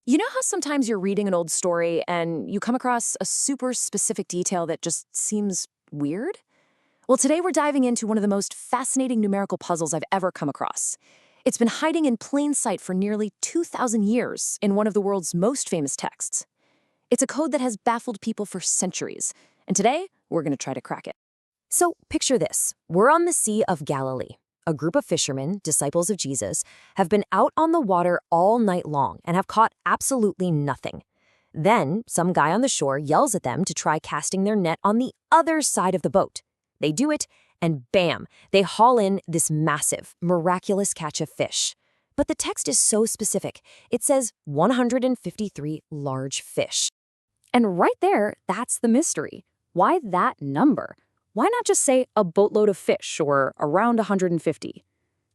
You know how sometimes you're reading an old story and you come across a super specific detail that just seems weird? Well, today we're diving into one of the most fascinating numerical puzzles I've ever come across. It's been hiding in plain sight for nearly 2,000 years in one of the world's most famous texts. It's a code that has baffled people for centuries, and today we're going to try to crack it. So picture this. We're on the Sea of Galilee. A group of fishermen, disciples of Jesus, have been out on the water all night long and have caught absolutely nothing. Then, some guy on the shore yells at them to try casting their net on the other side of the boat. They do it, and bam, they haul in this massive, miraculous catch of fish. But the text is so specific. It says 153 large fish. And right there, that's the mystery. Why that number? Why not just say a boatload of fish or around 150?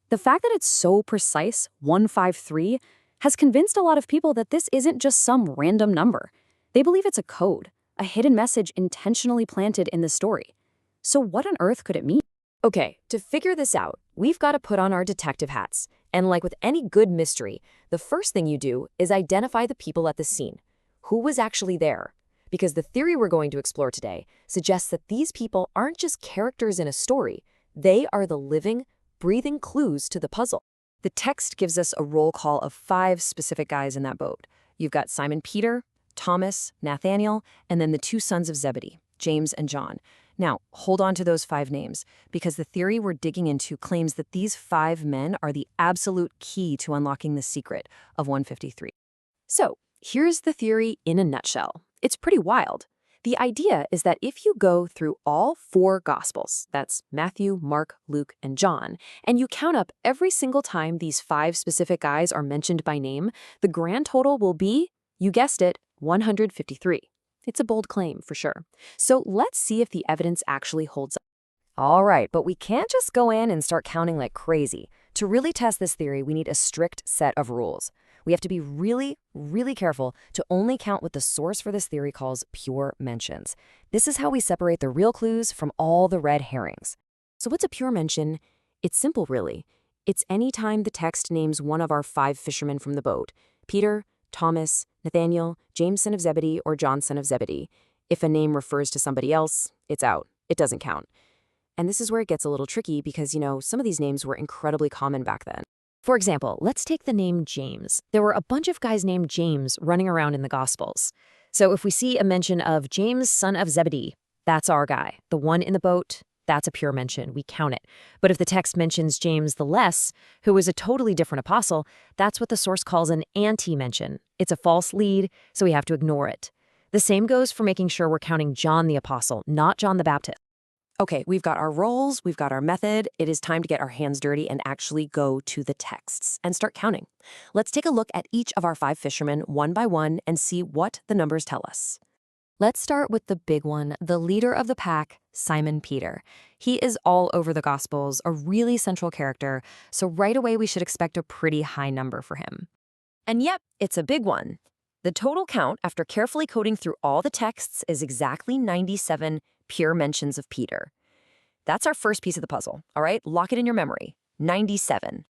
The fact that it's so precise, 153, has convinced a lot of people that this isn't just some random number. They believe it's a code, a hidden message intentionally planted in the story. So what on earth could it mean? Okay, to figure this out, we've got to put on our detective hats. And like with any good mystery, the first thing you do is identify the people at the scene. Who was actually there? Because the theory we're going to explore today suggests that these people aren't just characters in a story, they are the living, breathing clues to the puzzle. The text gives us a roll call of 5 specific guys in that boat. You've got Simon Peter, Thomas, Nathanael, and then the 2 sons of Zebedee, James and John. Now, hold on to those 5 names, because the theory we're digging into claims that these 5 men are the absolute key to unlocking the secret of 153. So, here's the theory in a nutshell. It's pretty wild. The idea is that if you go through all 4 Gospels, that's Matthew, Mark, Luke, and John, and you count up every single time these 5 specific guys are mentioned by name, the grand total will be, you guessed it, 153. It's a bold claim, for sure. So let's see if the evidence actually holds up. All right, but we can't just go in and start counting like crazy. To really test this theory, we need a strict set of rules. We have to be really, really careful to only count what the source for this theory calls pure mentions. This is how we separate the real clues from all the red herrings. So what's a pure mention? It's simple, really. It's any time the text names one of our 5 fishermen from the boat, Peter, Thomas, Nathanael, James son of Zebedee, or John son of Zebedee. If a name refers to somebody else, it's out. It doesn't count. And this is where it gets a little tricky because, some of these names were incredibly common back then. For example, let's take the name James. There were a bunch of guys named James running around in the Gospels. So if we see a mention of James, son of Zebedee, that's our guy. The one in the boat, that's a pure mention. We count it. But if the text mentions James the Less, who was a totally different apostle, that's what the source calls an anti-mention. It's a false lead, so we have to ignore it. The same goes for making sure we're counting John the Apostle, not John the Baptist. Okay, we've got our roles, we've got our method. It is time to get our hands dirty and actually go to the texts and start counting. Let's take a look at each of our 5 fishermen one by one and see what the numbers tell us. Let's start with the big one, the leader of the pack, Simon Peter. He is all over the Gospels, a really central character, so right away we should expect a pretty high number for him. And yep, it's a big one. The total count, after carefully coding through all the texts, is exactly 97 pure mentions of Peter. That's our first piece of the puzzle, all right? Lock it in your memory. 97.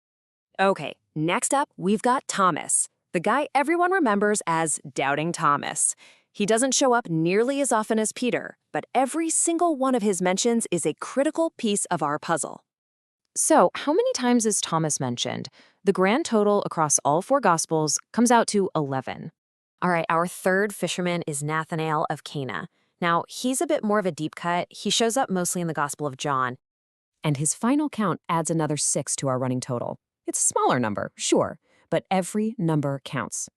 Okay, next up, we've got Thomas, the guy everyone remembers as Doubting Thomas. He doesn't show up nearly as often as Peter, but every single one of his mentions is a critical piece of our puzzle. So, how many times is Thomas mentioned? The grand total across all 4 Gospels comes out to 11. All right, our third fisherman is Nathanael of Cana. Now, he's a bit more of a deep cut. He shows up mostly in the Gospel of John. And his final count adds another 6 to our running total. It's a smaller number, sure, but every number counts.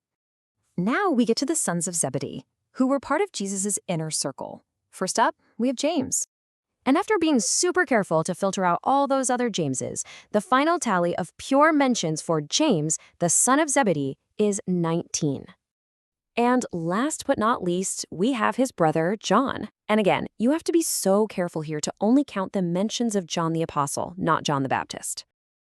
Now we get to the sons of Zebedee, who were part of Jesus' inner circle. First up, we have James. And after being super careful to filter out all those other Jameses, the final tally of pure mentions for James, the son of Zebedee, is 19. And last but not least, we have his brother, John. And again, you have to be so careful here to only count the mentions of John the Apostle, not John the Baptist.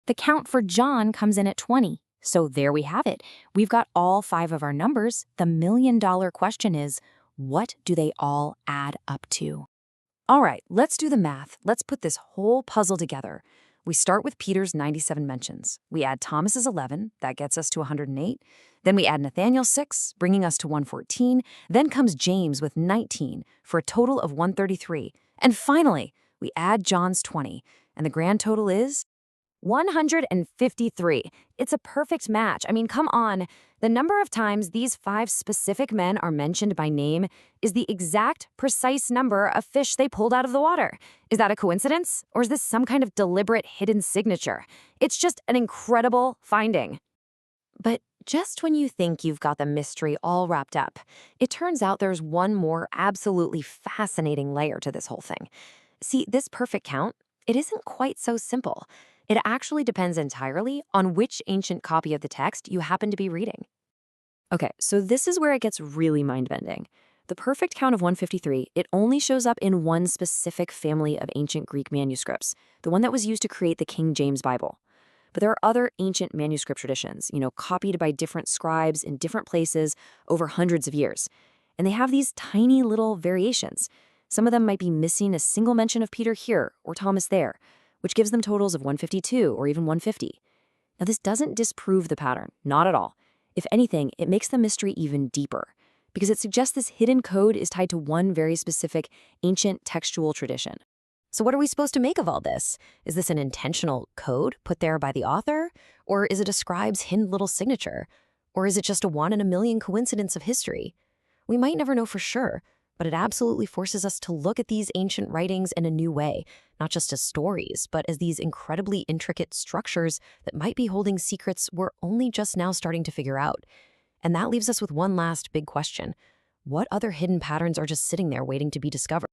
The count for John comes in at 20. So there we have it. We've got all 5 of our numbers. The million-dollar question is, what do they all add up to? All right, let's do the math. Let's put this whole puzzle together. We start with Peter's 97 mentions. We add Thomas's 11, that gets us to 108. Then we add Nathanael's 6, bringing us to 114. Then comes James with 19, for a total of 133. And finally, we add John's 20, and the grand total is 153. It's a perfect match. I mean, come on. The number of times these 5 specific men are mentioned by name is the exact, precise number of fish they pulled out of the water. Is that a coincidence? Or is this some kind of deliberate hidden signature? It's just an incredible finding. But just when you think you've got the mystery all wrapped up, it turns out there's one more absolutely fascinating layer to this whole thing. See, this perfect count, it isn't quite so simple. It actually depends entirely on which ancient copy of the text you happen to be reading. Okay, so this is where it gets really mind-bending. The perfect count of 153, it only shows up in one specific family of ancient Greek manuscripts, the one that was used to create the King James Bible. But there are other ancient manuscript traditions, copied by different scribes in different places over hundreds of years. And they have these tiny little variations. Some of them might be missing a single mention of Peter here or Thomas there, which gives them totals of 152 or even 150. Now, this doesn't disprove the pattern, not at all. If anything, it makes the mystery even deeper, because it suggests this hidden code is tied to one very specific ancient textual tradition. So what are we supposed to make of all this? Is this an intentional code put there by the author? Or is it a scribe's hidden little signature? Or is it just a one in a million coincidence of history? We might never know for sure, but it absolutely forces us to look at these ancient writings in a new way, not just as stories, but as these incredibly intricate structures that might be holding secrets we're only just now starting to figure out. And that leaves us with one last big question. What other hidden patterns are just sitting there waiting to be discovered?